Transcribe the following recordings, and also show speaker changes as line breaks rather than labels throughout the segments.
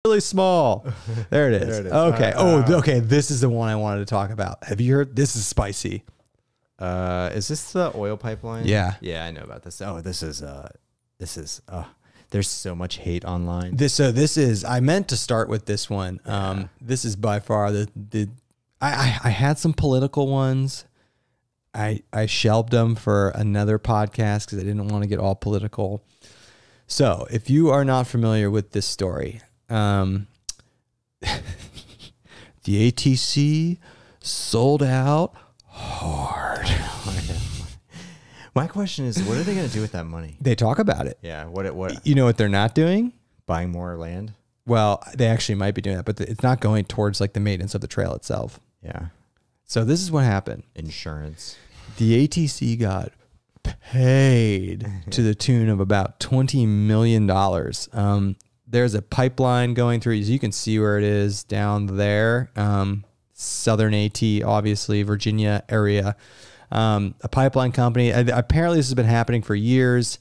really small. There it is. There it is. Okay. Okay. This is the one I wanted to talk about. Have you heard? This is spicy.
Is this the oil pipeline?
Yeah.
Yeah, I know about this. Oh, this is there's so much hate online.
This is, I meant to start with this one. Yeah. This is by far I had some political ones. I shelved them for another podcast because I didn't want to get all political. So if you are not familiar with this story, the ATC sold out hard.
My question is, what are they going to do with that money?
They talk about it.
Yeah. What?
You know what they're not doing?
Buying more land?
Well, they actually might be doing that, but it's not going towards like the maintenance of the trail itself.
Yeah. So
this is what happened.
Insurance.
The ATC got paid to the tune of about $20 million. There's a pipeline going through, as you can see where it is down there. Southern AT, obviously, Virginia area. A pipeline company. Apparently this has been happening for years.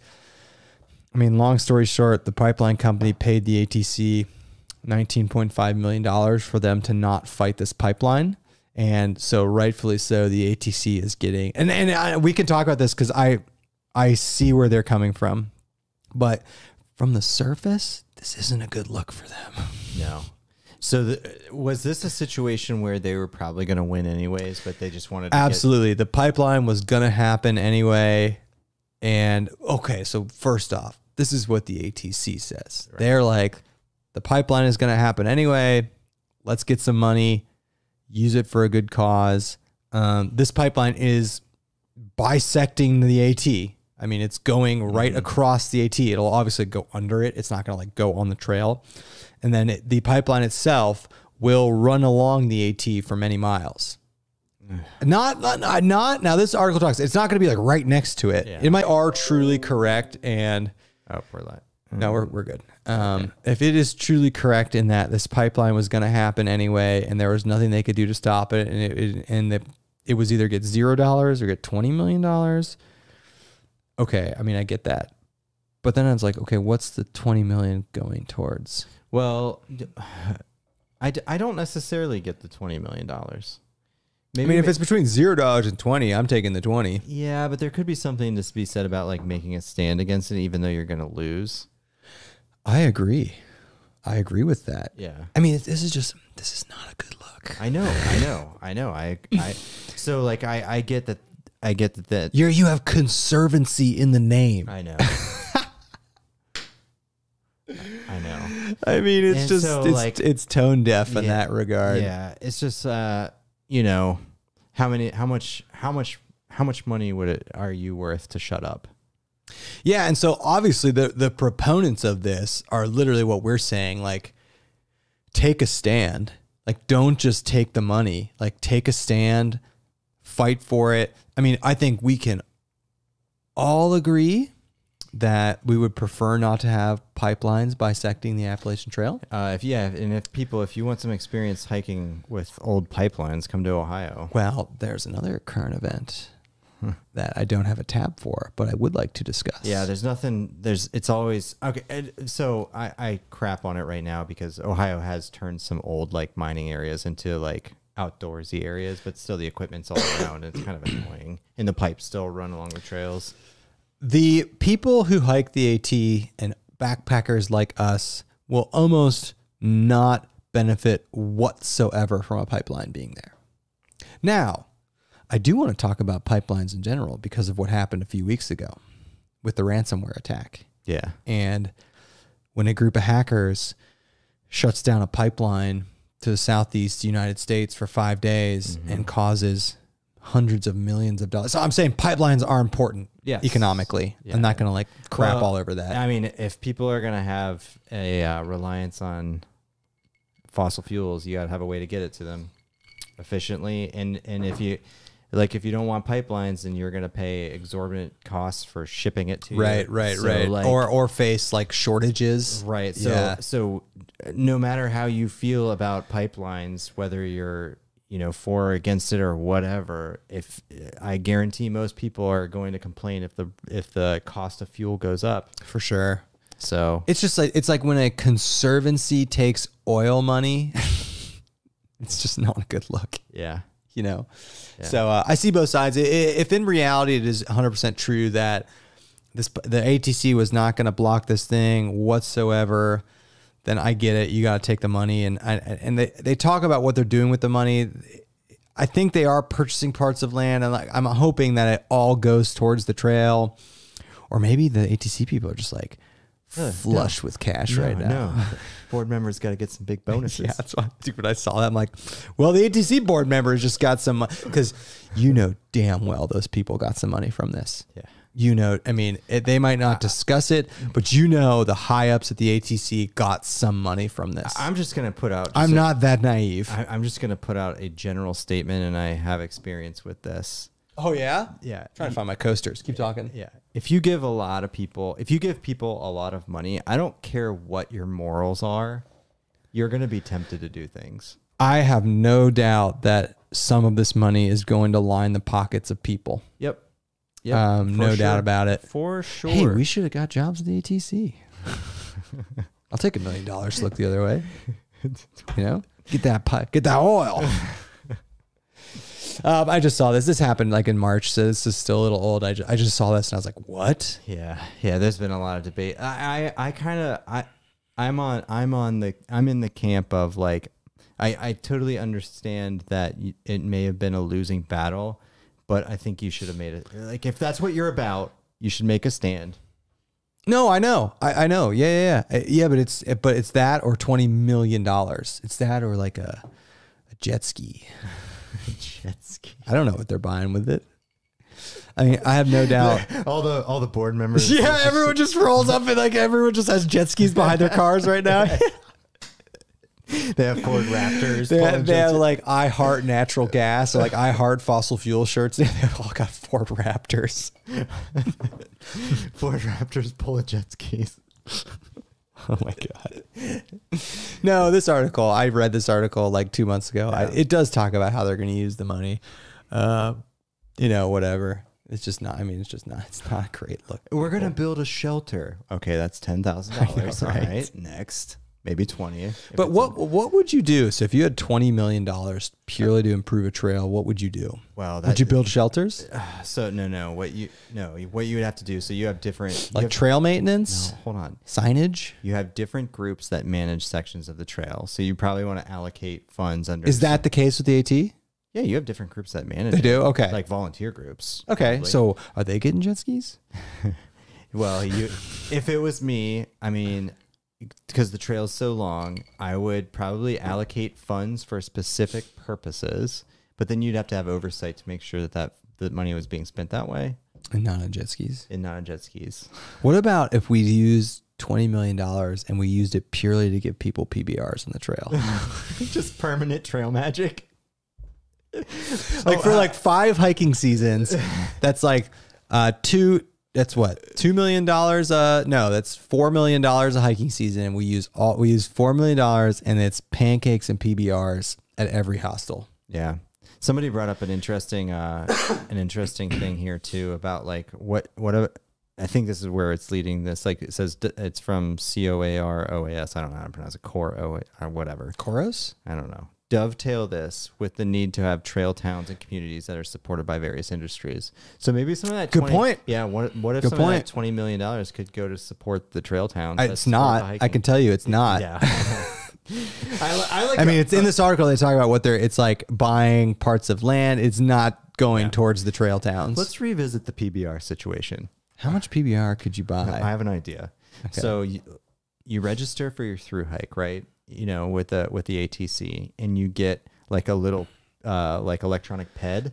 I mean, long story short, the pipeline company paid the ATC $19.5 million for them to not fight this pipeline. And so rightfully so, the ATC is getting, and we can talk about this because I see where they're coming from, but from the surface, this isn't a good look for them.
No. So was this a situation where they were probably going to win anyways, but they just wanted to
Absolutely. The pipeline was going to happen anyway. And okay, so first off, this is what the ATC says. Right. They're like, the pipeline is going to happen anyway. Let's get some money, use it for a good cause. This pipeline is bisecting the AT. I mean, it's going right across the AT. It'll obviously go under it. It's not going to like go on the trail. And then the pipeline itself will run along the AT for many miles. Not now this article talks, it's not going to be like right next to it. Yeah. It might are truly correct. And no, we're good. Okay. If it is truly correct in that this pipeline was going to happen anyway, and there was nothing they could do to stop it. And it was either get $0 or get $20 million. Okay. I mean, I get that. But then I was like, okay, what's the 20 million going towards?
Well, I don't necessarily get the $20 million.
Maybe, I mean, if it's between $0 and 20, I'm taking the 20.
Yeah, but there could be something to be said about like making a stand against it, even though you're going to lose.
I agree. I agree with that.
Yeah.
I mean, this is not a good look.
I know. So like, I get that. I get that.
You have conservancy in the name.
I know. I know.
I mean, it's tone deaf in that regard.
Yeah, it's just you know, how much money are you worth to shut up?
Yeah, and so obviously the proponents of this are literally what we're saying, like, take a stand. Like, don't just take the money. Like, take a stand, fight for it. I mean, I think we can all agree that we would prefer not to have pipelines bisecting the Appalachian Trail.
If you want some experience hiking with old pipelines, come to Ohio.
Well, there's another current event that I don't have a tab for, but I would like to discuss.
Yeah, it's always okay. So I crap on it right now because Ohio has turned some old like mining areas into like outdoorsy areas, but still the equipment's all around. And it's kind of annoying, and the pipes still run along the trails.
The people who hike the AT and backpackers like us will almost not benefit whatsoever from a pipeline being there. Now, I do want to talk about pipelines in general because of what happened a few weeks ago with the ransomware attack.
Yeah.
And when a group of hackers shuts down a pipeline to the southeast United States for 5 days and causes hundreds of millions of dollars. So I'm saying pipelines are important economically. Yeah. I'm not going to like crap all over that.
I mean, if people are going to have a reliance on fossil fuels, you got to have a way to get it to them efficiently. And if you don't want pipelines, then you're going to pay exorbitant costs for shipping it to you.
Right. Like, or face like shortages.
Right. So no matter how you feel about pipelines, whether you're for or against it or whatever, if I guarantee most people are going to complain if the cost of fuel goes up.
For sure.
So
it's just like, it's like when a conservancy takes oil money, it's just not a good look.
yeah.
You know?
Yeah.
So I see both sides. If in reality it is 100% true that the ATC was not going to block this thing whatsoever, then I get it. You got to take the money. And they talk about what they're doing with the money. I think they are purchasing parts of land, and like I'm hoping that it all goes towards the trail, or maybe the ATC people are just like flush with cash right now.
No. Board members got to get some big bonuses.
Yeah, that's why, dude, when I saw that, I'm like, well, the ATC board members just got some, because you know damn well those people got some money from this.
Yeah.
You know, I mean, they might not discuss it, but you know the high ups at the ATC got some money from this.
I'm just going to put out...
I'm not that naive.
I'm just going to put out a general statement, and I have experience with this.
Oh, yeah?
Yeah.
Trying to find my coasters. Keep talking.
Yeah. If you give people a lot of money, I don't care what your morals are, you're going to be tempted to do things.
I have no doubt that some of this money is going to line the pockets of people.
Yep.
No doubt about it.
For sure.
Hey, we should have got jobs at the ATC. I'll take $1 million to look the other way. You know, get that oil. I just saw this. This happened like in March, so this is still a little old. I just saw this and I was like, what?
Yeah. There's been a lot of debate. I'm in the camp of like, I totally understand that it may have been a losing battle, but I think you should have made it. Like, if that's what you're about, you should make a stand.
No, I know. I know. Yeah. But it's that or $20 million. It's that or like a jet ski.
Jet ski.
I don't know what they're buying with it. I mean, I have no doubt.
all the board members.
Yeah, everyone just rolls up and like everyone just has jet skis behind their cars right now.
They have Ford Raptors.
They have like I heart natural gas or like I heart fossil fuel shirts. They've all got Ford Raptors.
Ford Raptors pulling jet skis.
Oh my God. No, this article, I read this article like 2 months ago.
Yeah.
It does talk about how they're going to use the money. You know, whatever. It's just not, it's not a great look.
We're going to build a shelter. Okay, that's $10,000.
Right.
All right. Next. Maybe 20.
But what would you do? So if you had $20 million purely to improve a trail, what would you do?
Well,
would you build shelters?
So no. What you would have to do. So you have different
trail maintenance.
No, hold on.
Signage.
You have different groups that manage sections of the trail. So you probably want to allocate funds under.
Is that the case with the AT?
Yeah, you have different groups that manage.
They do. Okay.
Like volunteer groups.
Okay.
Probably.
So are they getting jet skis?
Well, if it was me, because the trail's so long, I would probably allocate funds for specific purposes, but then you'd have to have oversight to make sure that the money was being spent that way.
And not on jet skis.
What
about if we used $20 million and we used it purely to give people PBRs on the trail?
Just permanent trail magic.
For like 5 hiking seasons, that's like that's what, $2 million. No, that's $4 million a hiking season. And we use $4 million and it's pancakes and PBRs at every hostel.
Yeah. Somebody brought up an interesting thing here too about like I think this is where it's leading this. Like it says it's from COAROAS. I don't know how to pronounce it. Core or whatever.
Chorus?
I don't know. Dovetail this with the need to have trail towns and communities that are supported by various industries. So maybe some of that.
Good point.
Yeah. What if some of that $20 million could go to support the trail towns?
It's not. I can tell you, it's not.
Yeah.
It's in this article. They talk about it's like buying parts of land. It's not going towards the trail towns.
Let's revisit the PBR situation.
How much PBR could you buy?
I have an idea. Okay. So you register for your through hike, right? You know, with the ATC, and you get like a little like electronic ped,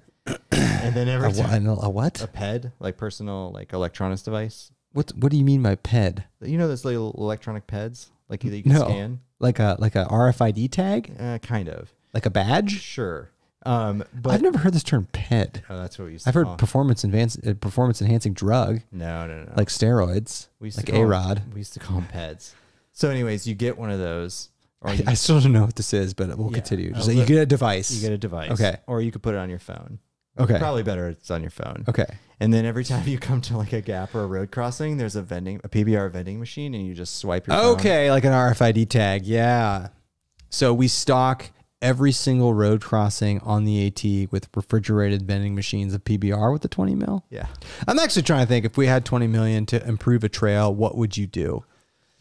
and then every time
a what?
A ped, like personal like electronics device.
What do you mean by ped?
You know those little electronic peds, like that you can scan,
like a RFID tag,
kind of
like a badge.
Sure. But
I've never heard this term ped.
Oh, that's what we used to
I've heard performance enhancing drug.
No.
Like steroids, like A-Rod.
We used to call them peds. So anyways, you get one of those.
I still don't know what this is, but we'll continue. Just you get a device.
You get a device.
Okay.
Or you could put it on your phone.
Okay.
Probably better it's on your phone.
Okay.
And then every time you come to like a gap or a road crossing, there's a PBR vending machine, and you just swipe your phone.
Okay, like an RFID tag. Yeah. So we stock every single road crossing on the AT with refrigerated vending machines of PBR with the 20 mil.
Yeah.
I'm actually trying to think, if we had 20 million to improve a trail, what would you do?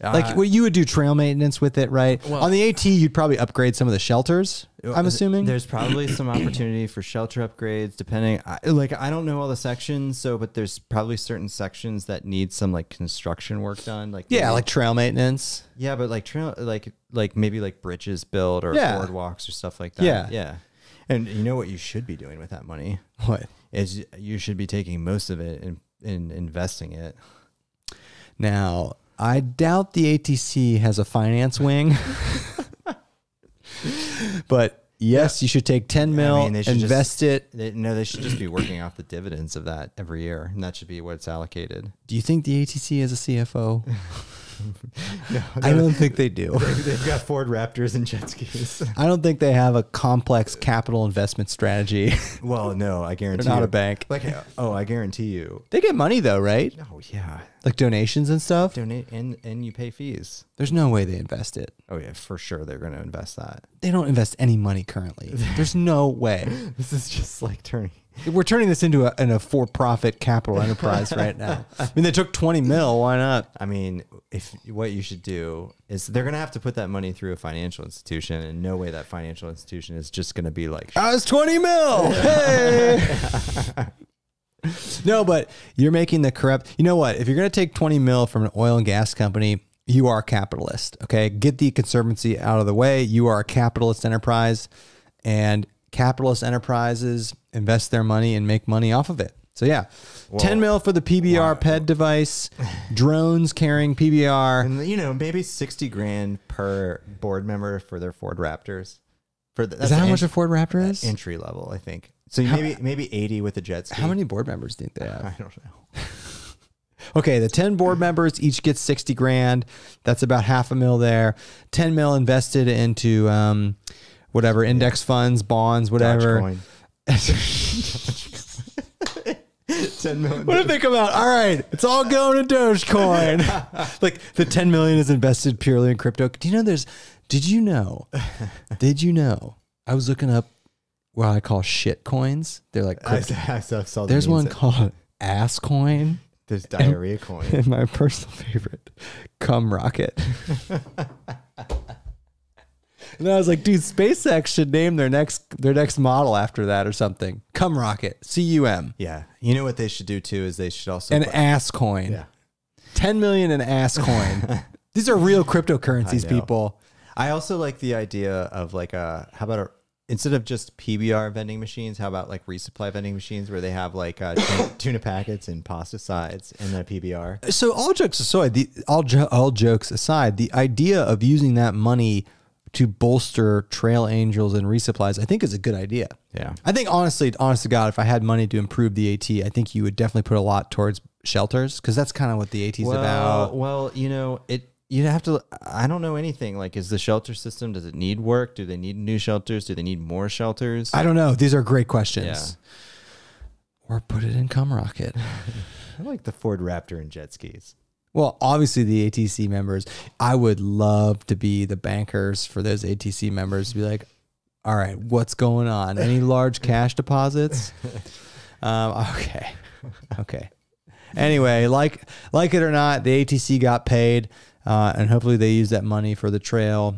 Like, well, you would do trail maintenance with it, right?
Well,
on the AT, you'd probably upgrade some of the shelters, I'm assuming.
There's probably some opportunity for shelter upgrades, depending. Like, I don't know all the sections, but there's probably certain sections that need some like construction work done. Like,
yeah, like trail maintenance.
Yeah, but like trail, like maybe like bridges built or boardwalks or stuff like that.
Yeah.
Yeah. And you know what you should be doing with that money?
What?
Is you should be taking most of it and investing it.
Now, I doubt the ATC has a finance wing, but yes, you should take 10 mil, invest it.
They should just be working off the dividends of that every year, and that should be what's allocated.
Do you think the ATC has a CFO? No, I don't think they do.
They've got Ford Raptors and jet skis.
I don't think they have a complex capital investment strategy.
Well, no, I guarantee
They're not
you.
a bank.
Like, I guarantee you.
They get money though, right?
Oh yeah,
like donations and stuff.
Donate and you pay fees.
There's no way they invest it.
Oh yeah, for sure they're going to invest that.
They don't invest any money currently. There's no way.
This is just like turning.
We're turning this into a for-profit capital enterprise right now. I mean, they took 20 mil. Why not?
I mean, what you should do is they're going to have to put that money through a financial institution, and no way that financial institution is just going to be like,
I was 20 mil. Hey. No, but you're making the corrupt. You know what? If you're going to take 20 mil from an oil and gas company, you are a capitalist. Okay. Get the conservancy out of the way. You are a capitalist enterprise, and capitalist enterprises invest their money and make money off of it. So yeah, 10 mil for the PBR PED device, drones carrying PBR.
And maybe 60 grand per board member for their Ford Raptors.
Is that how much a Ford Raptor is?
Entry level, I think. So maybe 80 with a jet ski.
How many board members do you think they have?
I don't know.
Okay, the 10 board members each get 60 grand. That's about $500,000 there. 10 mil invested into whatever, index funds, bonds, whatever.
Dogecoin. 10 million.
What if they come out? All right, it's all going to Dogecoin. Like the 10 million is invested purely in crypto. Did you know? I was looking up what I call shit coins. They're like,
I saw
there's one called ass coin.
There's diarrhea coin.
And my personal favorite, cum rocket. And I was like, dude, SpaceX should name their next model after that or something. Cum rocket, CUM.
Yeah. You know what they should do too is they should also
ass coin.
Yeah.
10 million in ass coin. These are real cryptocurrencies, people.
I also like the idea of like instead of just PBR vending machines, how about like resupply vending machines where they have like tuna packets and pasta sides and then a PBR.
So all jokes aside, all jokes aside, the idea of using that money to bolster trail angels and resupplies, I think is a good idea.
Yeah. I think
honest to God, if I had money to improve the AT, I think you would definitely put a lot towards shelters, because that's kind of what the AT is about.
Well, you'd have to, I don't know anything. Like, is the shelter system, does it need work? Do they need new shelters? Do they need more shelters?
I don't know. These are great questions.
Yeah.
Or put it in cum rocket.
I like the Ford Raptor and jet skis.
Well, obviously the ATC members, I would love to be the bankers for those ATC members to be like, all right, what's going on? Any large cash deposits? Okay. Anyway, like it or not, the ATC got paid, and hopefully they use that money for the trail.